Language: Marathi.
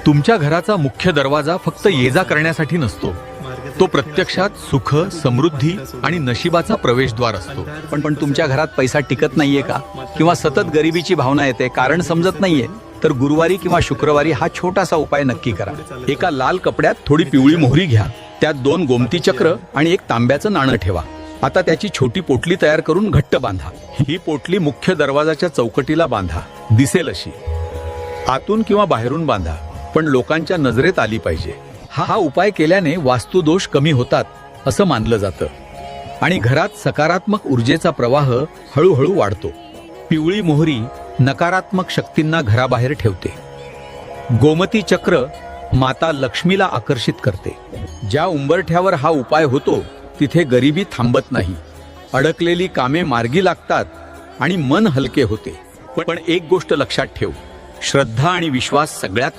तुमच्या घराचा मुख्य दरवाजा फक्त ये-जा करण्यासाठी नसतो, तो प्रत्यक्षात सुख, समृद्धी आणि नशिबाचा प्रवेशद्वार असतो. पण तुमच्या घरात पैसा टिकत नाहीये का, किंवा सतत गरिबीची भावना येते, कारण समजत नाहीये, तर गुरुवारी किंवा शुक्रवारी हा छोटासा उपाय नक्की करा. एका लाल कपड्यात थोडी पिवळी मोहरी घ्या, त्यात 2 गोमती चक्र आणि 1 तांब्याचं नाणं ठेवा. आता त्याची छोटी पोटली तयार करून घट्ट बांधा. ही पोटली मुख्य दरवाजाच्या चौकटीला बांधा, दिसेल अशी. आतून किंवा बाहेरून बांधा, पण लोकांच्या नजरेत आली पाहिजे. हा उपाय केल्याने वास्तुदोष कमी होतात असं मानलं जातं आणि घरात सकारात्मक ऊर्जेचा प्रवाह हळूहळू वाढतो. पिवळी मोहरी नकारात्मक शक्तींना घराबाहेर ठेवते. गोमती चक्र माता लक्ष्मीला आकर्षित करते. ज्या उंबरठ्यावर हा उपाय होतो तिथे गरिबी थांबत नाही, अडकलेली कामे मार्गी लागतात आणि मन हलके होते. पण एक गोष्ट लक्षात ठेव, श्रद्धा आणि विश्वास सगळ्यात